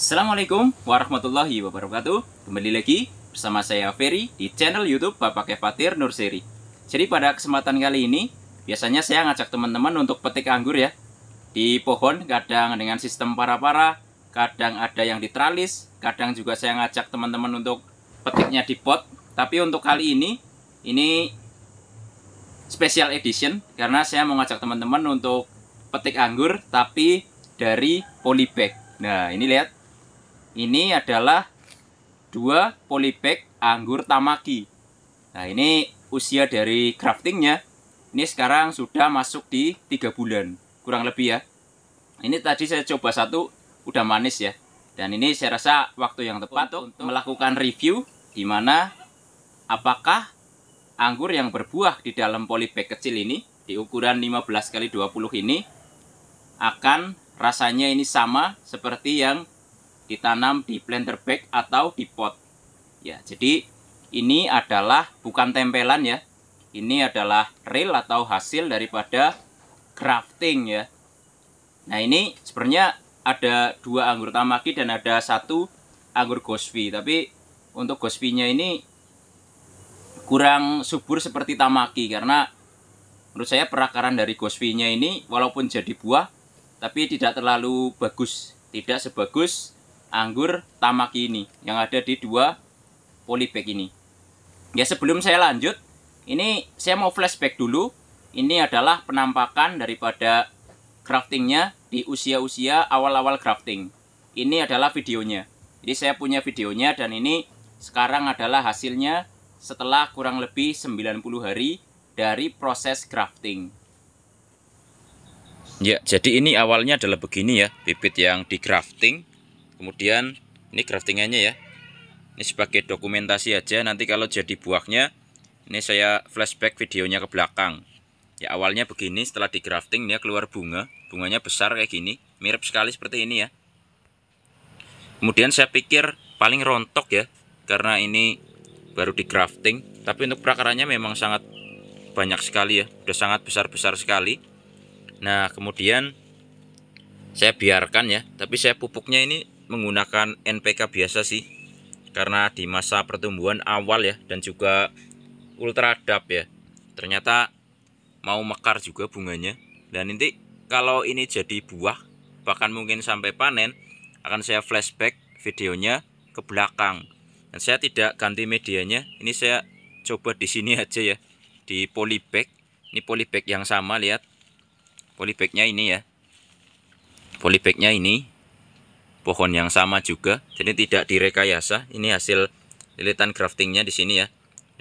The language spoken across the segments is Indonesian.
Assalamualaikum warahmatullahi wabarakatuh. Kembali lagi bersama saya Ferry di channel YouTube Bapak Kefatir Nurseri. Jadi pada kesempatan kali ini biasanya saya ngajak teman-teman untuk petik anggur ya. Di pohon kadang dengan sistem para-para, kadang ada yang ditralis, kadang juga saya ngajak teman-teman untuk petiknya di pot. Tapi untuk kali ini special edition karena saya mau ngajak teman-teman untuk petik anggur tapi dari polybag. Nah, ini lihat. Ini adalah 2 polybag anggur Tamaki. Nah, ini usia dari graftingnya. Ini sekarang sudah masuk di 3 bulan. Kurang lebih ya. Ini tadi saya coba satu, udah manis ya. Dan ini saya rasa waktu yang tepat untuk melakukan review. Dimana apakah anggur yang berbuah di dalam polybag kecil ini, di ukuran 15x20 ini, akan rasanya ini sama seperti yang ditanam di planter bag atau di pot. Ya, jadi ini adalah bukan tempelan ya. Ini adalah real atau hasil daripada grafting ya. Nah, ini sebenarnya ada 2 anggur Tamaki dan ada 1 anggur Gosvi. Tapi untuk Gosvinya ini kurang subur seperti Tamaki karena menurut saya perakaran dari Gosvinya ini walaupun jadi buah tapi tidak terlalu bagus, tidak sebagus anggur Tamaki ini yang ada di 2 polybag ini. Ya, sebelum saya lanjut, ini saya mau flashback dulu. Ini adalah penampakan daripada graftingnya di usia-usia awal-awal grafting. Ini adalah videonya. Jadi saya punya videonya dan ini sekarang adalah hasilnya setelah kurang lebih 90 hari dari proses grafting. Ya, jadi ini awalnya adalah begini ya, bibit yang di grafting. Kemudian ini graftingannya ya. Ini sebagai dokumentasi aja, nanti kalau jadi buahnya ini saya flashback videonya ke belakang. Ya, awalnya begini, setelah di grafting dia keluar bunga. Bunganya besar kayak gini, mirip sekali seperti ini ya. Kemudian saya pikir paling rontok ya, karena ini baru di grafting. Tapi untuk perakarannya memang sangat banyak sekali ya, udah sangat besar-besar sekali. Nah, kemudian saya biarkan ya, tapi saya pupuknya ini menggunakan NPK biasa sih, karena di masa pertumbuhan awal ya, dan juga ultra dap ya, ternyata mau mekar juga bunganya. Dan nanti kalau ini jadi buah, bahkan mungkin sampai panen, akan saya flashback videonya ke belakang. Dan saya tidak ganti medianya, ini saya coba di sini aja ya, di polybag. Ini polybag yang sama, lihat polybagnya ini ya, polybagnya ini pohon yang sama juga, jadi tidak direkayasa. Ini hasil lilitan graftingnya di sini ya,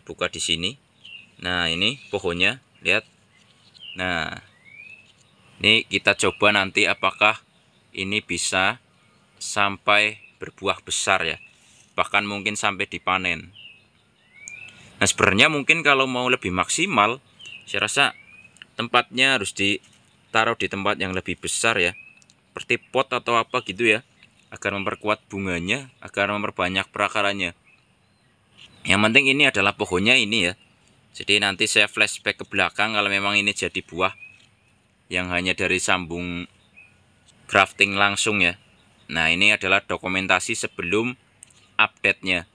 buka di sini. Nah, ini pohonnya, lihat. Nah, ini kita coba nanti apakah ini bisa sampai berbuah besar ya, bahkan mungkin sampai dipanen. Nah, sebenarnya mungkin kalau mau lebih maksimal, saya rasa tempatnya harus ditaruh di tempat yang lebih besar ya, seperti pot atau apa gitu ya, agar memperkuat bunganya, agar memperbanyak perakarannya. Yang penting ini adalah pohonnya ini ya. Jadi nanti saya flashback ke belakang kalau memang ini jadi buah yang hanya dari sambung grafting langsung ya. Nah, ini adalah dokumentasi sebelum update-nya.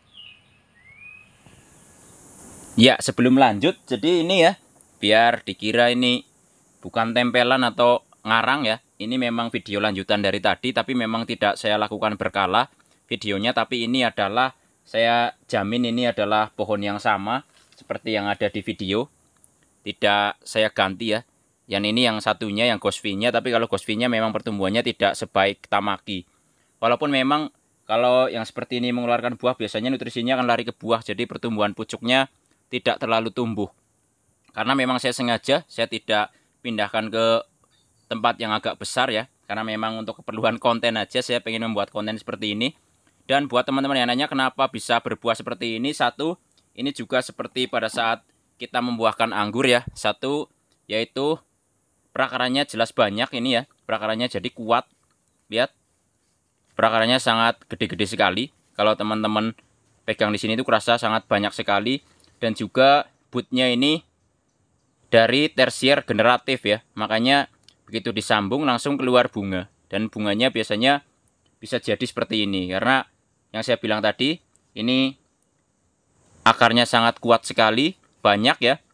Ya, sebelum lanjut, jadi ini ya, biar dikira ini bukan tempelan atau ngarang ya. Ini memang video lanjutan dari tadi, tapi memang tidak saya lakukan berkala videonya. Tapi ini adalah, saya jamin ini adalah pohon yang sama seperti yang ada di video. Tidak saya ganti ya. Yang ini yang satunya, yang Gosvinya. Tapi kalau Gosvinya memang pertumbuhannya tidak sebaik Tamaki. Walaupun memang kalau yang seperti ini mengeluarkan buah, biasanya nutrisinya akan lari ke buah. Jadi pertumbuhan pucuknya tidak terlalu tumbuh. Karena memang saya sengaja, saya tidak pindahkan ke tempat yang agak besar ya, karena memang untuk keperluan konten aja saya pengen membuat konten seperti ini. Dan buat teman-teman yang nanya kenapa bisa berbuah seperti ini, satu, ini juga seperti pada saat kita membuahkan anggur ya, satu yaitu perakarannya jelas banyak ini ya, perakarannya jadi kuat. Lihat, perakarannya sangat gede-gede sekali. Kalau teman-teman pegang di sini itu kerasa sangat banyak sekali. Dan juga bootnya ini dari tersier generatif ya, makanya begitu disambung langsung keluar bunga, dan bunganya biasanya bisa jadi seperti ini. Karena yang saya bilang tadi, ini akarnya sangat kuat sekali, banyak ya,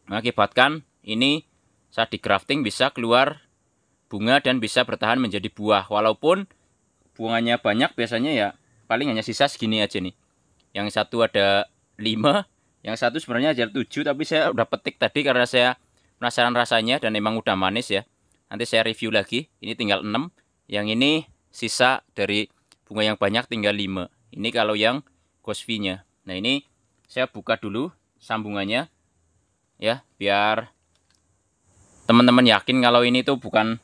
mengakibatkan ini saat di grafting bisa keluar bunga dan bisa bertahan menjadi buah. Walaupun bunganya banyak, biasanya ya paling hanya sisa segini aja nih. Yang satu ada 5, yang satu sebenarnya ada 7, tapi saya udah petik tadi karena saya penasaran rasanya dan emang udah manis ya. Nanti saya review lagi. Ini tinggal 6. Yang ini sisa dari bunga yang banyak tinggal 5. Ini kalau yang Gosvinya. Nah, ini saya buka dulu sambungannya ya, biar teman-teman yakin kalau ini tuh bukan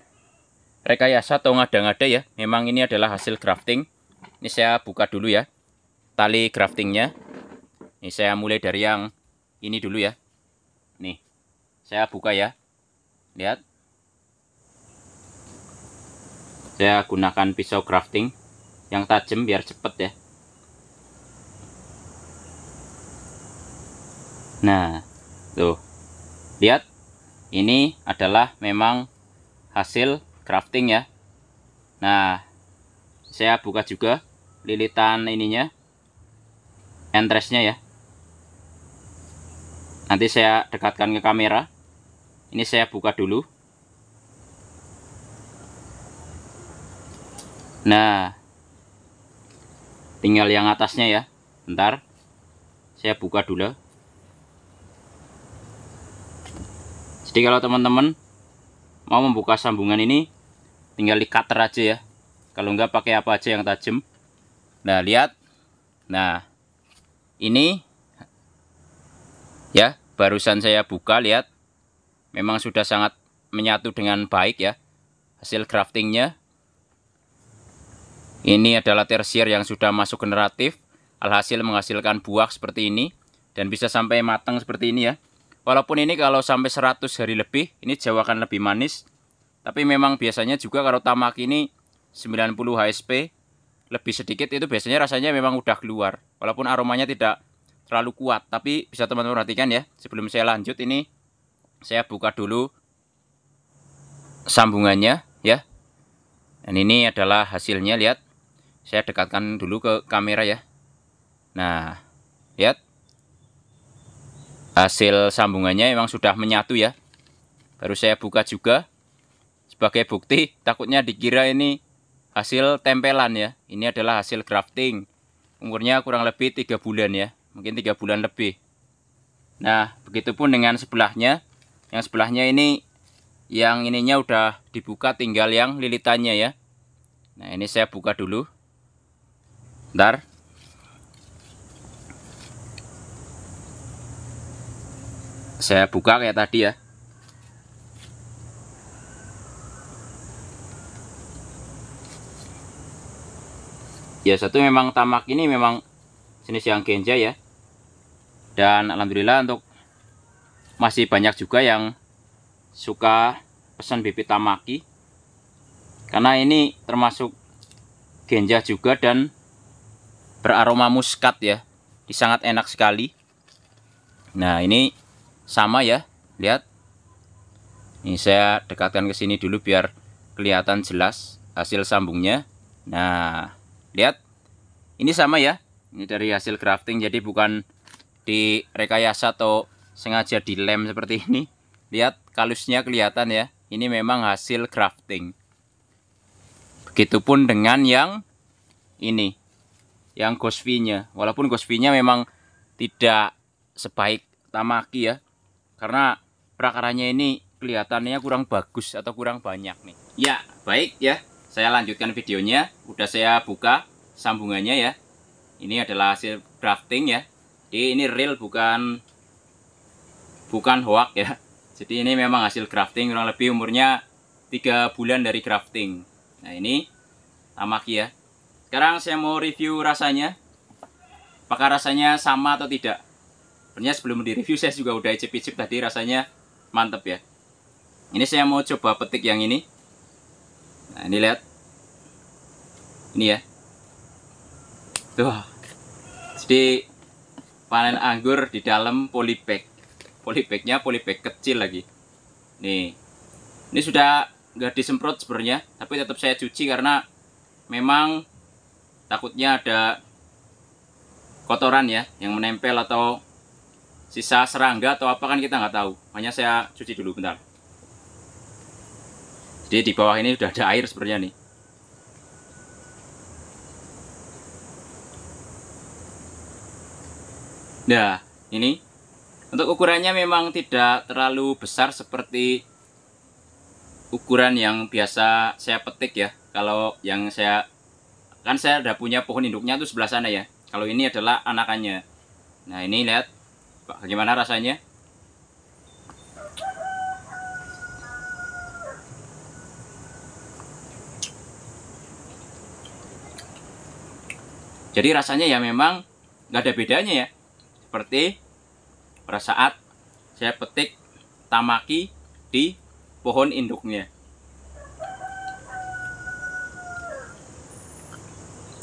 rekayasa atau ngada-ngada ya. Memang ini adalah hasil grafting. Ini saya buka dulu ya tali graftingnya. Ini saya mulai dari yang ini dulu ya. Nih, saya buka ya. Lihat. Saya gunakan pisau grafting yang tajam biar cepet ya. Nah, tuh. Lihat. Ini adalah memang hasil grafting ya. Nah, saya buka juga lilitan ininya, entresnya ya. Nanti saya dekatkan ke kamera. Ini saya buka dulu. Nah, tinggal yang atasnya ya. Bentar, saya buka dulu. Jadi kalau teman-teman mau membuka sambungan ini, tinggal di cutter aja ya. Kalau enggak pakai apa aja yang tajam. Nah, lihat. Nah, ini ya, barusan saya buka, lihat. Memang sudah sangat menyatu dengan baik ya hasil graftingnya. Ini adalah tersier yang sudah masuk generatif, alhasil menghasilkan buah seperti ini dan bisa sampai matang seperti ini ya. Walaupun ini kalau sampai 100 hari lebih, ini jauh akan lebih manis. Tapi memang biasanya juga kalau Tamaki ini 90 HSP lebih sedikit, itu biasanya rasanya memang udah keluar. Walaupun aromanya tidak terlalu kuat, tapi bisa teman-teman perhatikan ya. Sebelum saya lanjut, ini saya buka dulu sambungannya ya. Dan ini adalah hasilnya, lihat. Saya dekatkan dulu ke kamera ya. Nah, lihat. Hasil sambungannya memang sudah menyatu ya. Baru saya buka juga sebagai bukti, takutnya dikira ini hasil tempelan ya. Ini adalah hasil grafting. Umurnya kurang lebih 3 bulan ya. Mungkin 3 bulan lebih. Nah, begitupun dengan sebelahnya. Yang sebelahnya ini, yang ininya udah dibuka, tinggal yang lilitannya ya. Nah, ini saya buka dulu. Bentar. Saya buka kayak tadi ya. Ya, satu memang Tamaki ini memang jenis yang Genja ya. Dan alhamdulillah untuk masih banyak juga yang suka pesan bibit Tamaki. Karena ini termasuk Genja juga dan beraroma muskat ya. Sangat enak sekali. Nah, ini sama ya, lihat. Ini saya dekatkan ke sini dulu biar kelihatan jelas hasil sambungnya. Nah, lihat. Ini sama ya. Ini dari hasil grafting, jadi bukan direkayasa atau sengaja dilem seperti ini. Lihat, kalusnya kelihatan ya. Ini memang hasil grafting. Begitupun dengan yang ini, yang Gosvinya. Walaupun Gosvinya memang tidak sebaik Tamaki ya. Karena perakarannya ini kelihatannya kurang bagus atau kurang banyak nih. Ya, baik ya. Saya lanjutkan videonya. Udah saya buka sambungannya ya. Ini adalah hasil grafting ya. Jadi ini real, bukan hoax ya. Jadi ini memang hasil grafting, kurang lebih umurnya 3 bulan dari grafting. Nah, ini Tamaki ya. Sekarang saya mau review rasanya. Apakah rasanya sama atau tidak? Sebenarnya sebelum direview saya juga udah icip-icip tadi, rasanya mantep ya. Ini saya mau coba petik yang ini. Nah, ini lihat. Ini ya. Tuh. Jadi panen anggur di dalam polybag. Polybagnya polybag kecil lagi. Nih. Ini sudah nggak disemprot sebenarnya, tapi tetap saya cuci karena memang takutnya ada kotoran ya yang menempel atau sisa serangga atau apa, kan kita nggak tahu. Makanya saya cuci dulu bentar. Jadi di bawah ini udah ada air sebenarnya nih. Nah, ini untuk ukurannya memang tidak terlalu besar seperti ukuran yang biasa saya petik ya. Kalau yang saya udah punya pohon induknya tuh sebelah sana ya. Kalau ini adalah anakannya. Nah, ini lihat bagaimana rasanya. Jadi rasanya ya memang nggak ada bedanya ya, seperti pada saat saya petik tamaki di pohon induknya.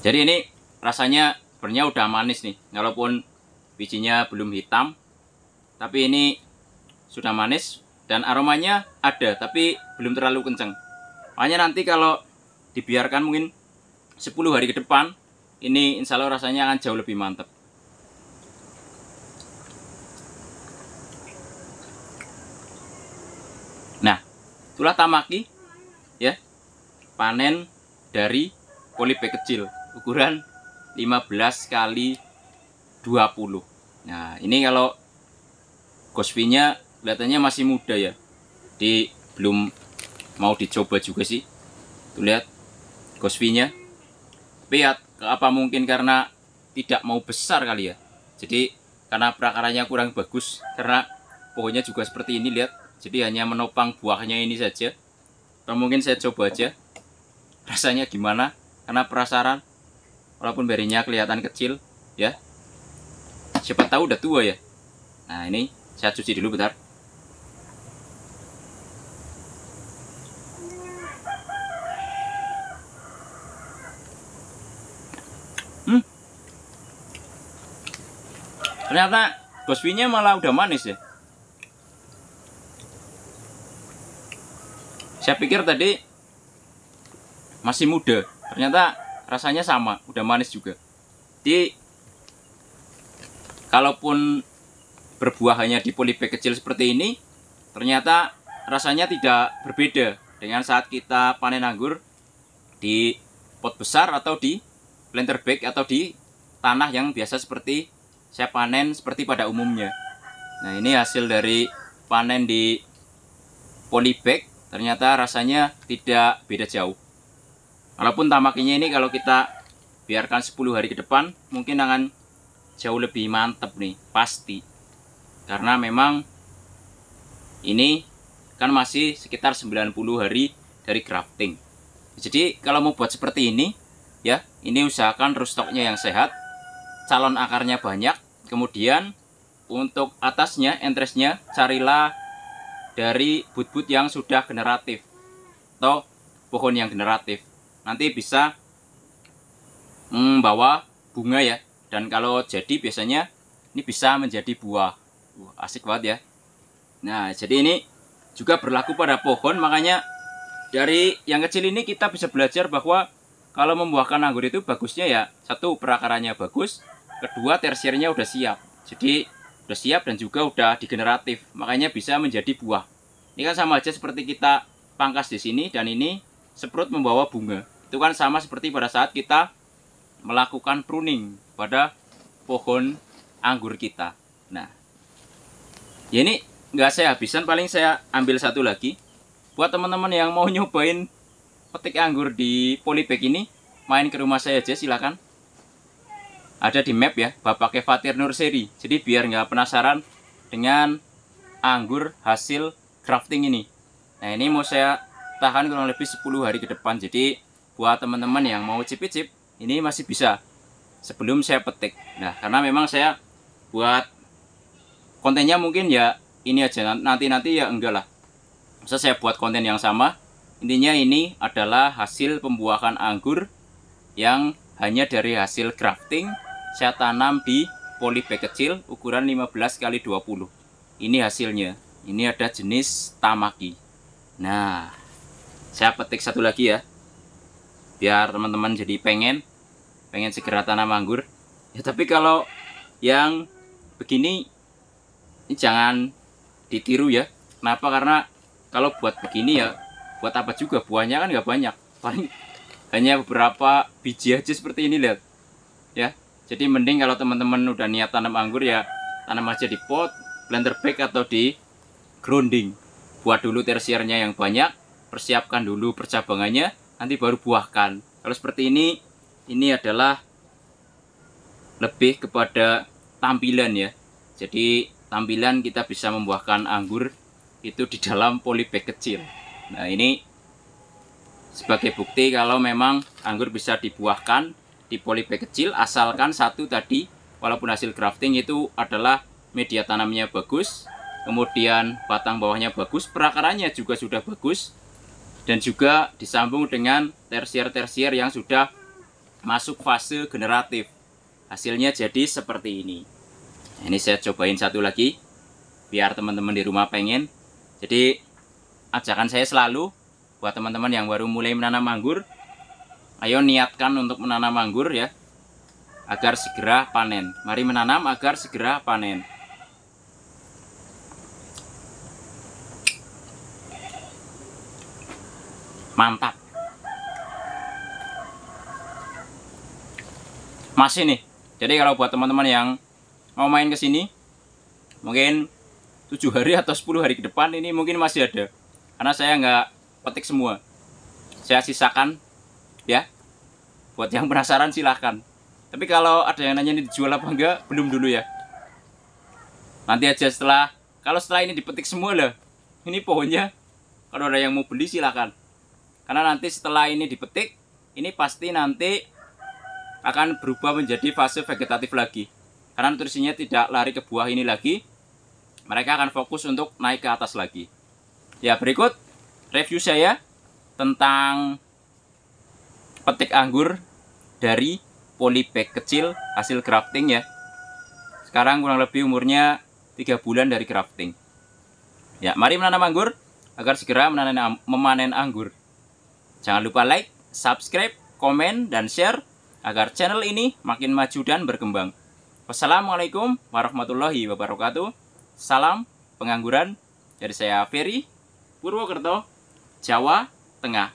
Jadi ini rasanya sebenarnya udah manis nih, walaupun bijinya belum hitam, tapi ini sudah manis dan aromanya ada, tapi belum terlalu kenceng. Makanya nanti kalau dibiarkan mungkin 10 hari ke depan, ini insya Allah rasanya akan jauh lebih mantap. Nah, itulah tamaki ya, panen dari polybag kecil ukuran 15 kali 20. Nah, ini kalau gosvinya kelihatannya masih muda ya, jadi belum mau dicoba juga sih. Tuh lihat gosvinya. Tapi ya, apa mungkin karena tidak mau besar kali ya, jadi karena prakaranya kurang bagus, karena pohonnya juga seperti ini lihat, jadi hanya menopang buahnya ini saja. Atau mungkin saya coba aja rasanya gimana, karena penasaran, walaupun berinya kelihatan kecil ya, siapa tahu udah tua ya. Nah, ini saya cuci dulu bentar. Ternyata gosvinya malah udah manis ya. Saya pikir tadi masih muda, ternyata rasanya sama, udah manis juga. Jadi kalaupun berbuah hanya di polybag kecil seperti ini, ternyata rasanya tidak berbeda dengan saat kita panen anggur di pot besar atau di planter bag atau di tanah yang biasa seperti saya panen seperti pada umumnya. Nah, ini hasil dari panen di polybag, ternyata rasanya tidak beda jauh. Walaupun tamakinya ini kalau kita biarkan 10 hari ke depan mungkin akan jauh lebih mantap nih, pasti. Karena memang ini kan masih sekitar 90 hari dari grafting. Jadi kalau mau buat seperti ini ya, ini usahakan rootstocknya yang sehat, calon akarnya banyak, kemudian untuk atasnya, entresnya, carilah dari bud-bud yang sudah generatif atau pohon yang generatif. Nanti bisa membawa bunga ya, dan kalau jadi biasanya ini bisa menjadi buah. Asik banget ya. Nah, jadi ini juga berlaku pada pohon, makanya dari yang kecil ini kita bisa belajar bahwa kalau membuahkan anggur itu bagusnya ya, satu, perakarannya bagus, kedua, tersiernya udah siap. Jadi udah siap dan juga udah digeneratif, makanya bisa menjadi buah. Ini kan sama aja seperti kita pangkas di sini dan ini seprut membawa bunga. Itu kan sama seperti pada saat kita melakukan pruning pada pohon anggur kita. Nah, ya ini nggak saya habiskan, paling saya ambil satu lagi. Buat teman-teman yang mau nyobain petik anggur di polybag ini, main ke rumah saya aja silakan. Ada di map ya, Bapaknya Fatir Nurseri. Jadi biar nggak penasaran dengan anggur hasil grafting ini. Nah, ini mau saya tahan kurang lebih 10 hari ke depan. Jadi buat teman-teman yang mau cicip-cicip, ini masih bisa sebelum saya petik. Nah, karena memang saya buat kontennya mungkin ya ini aja, nanti ya enggak lah. Bisa saya buat konten yang sama. Intinya ini adalah hasil pembuahan anggur yang hanya dari hasil grafting saya tanam di polybag kecil ukuran 15 kali 20. Ini hasilnya. Ini ada jenis tamaki. Nah, saya petik satu lagi ya, biar teman-teman jadi pengen. pengen segera tanam anggur. Ya tapi kalau yang begini ini jangan ditiru ya. Kenapa? Karena kalau buat begini ya, buat apa juga, buahnya kan nggak banyak, paling hanya beberapa biji aja seperti ini, lihat ya. Jadi mending kalau teman-teman udah niat tanam anggur ya, tanam aja di pot, blender bag atau di grounding. Buat dulu tersiernya yang banyak, persiapkan dulu percabangannya, nanti baru buahkan. Kalau seperti ini adalah lebih kepada tampilan ya. Jadi tampilan kita bisa membuahkan anggur itu di dalam polybag kecil. Nah, ini sebagai bukti kalau memang anggur bisa dibuahkan di polybag kecil, asalkan satu tadi, walaupun hasil grafting itu adalah media tanamnya bagus, kemudian batang bawahnya bagus, perakarannya juga sudah bagus, dan juga disambung dengan tersier-tersier yang sudah masuk fase generatif. Hasilnya jadi seperti ini. Ini saya cobain satu lagi biar teman-teman di rumah pengen. Jadi ajakan saya selalu buat teman-teman yang baru mulai menanam anggur, ayo niatkan untuk menanam anggur ya, agar segera panen. Mari menanam agar segera panen. Mantap. Masih nih. Jadi kalau buat teman-teman yang mau main ke sini, mungkin 7 hari atau 10 hari ke depan ini mungkin masih ada. Karena saya nggak petik semua. Saya sisakan ya. Buat yang penasaran silahkan. Tapi kalau ada yang nanya ini dijual apa enggak, belum dulu ya. Nanti aja kalau setelah ini dipetik semua lah. Ini pohonnya, kalau ada yang mau beli silahkan. Karena nanti setelah ini dipetik, ini pasti nanti akan berubah menjadi fase vegetatif lagi. Karena nutrisinya tidak lari ke buah ini lagi, mereka akan fokus untuk naik ke atas lagi. Ya, berikut review saya tentang petik anggur dari polybag kecil hasil grafting ya. Sekarang kurang lebih umurnya 3 bulan dari grafting. Ya, mari menanam anggur agar segera memanen anggur. Jangan lupa like, subscribe, komen, dan share agar channel ini makin maju dan berkembang. Wassalamualaikum warahmatullahi wabarakatuh. Salam pengangguran dari saya Ferry, Purwokerto, Jawa Tengah.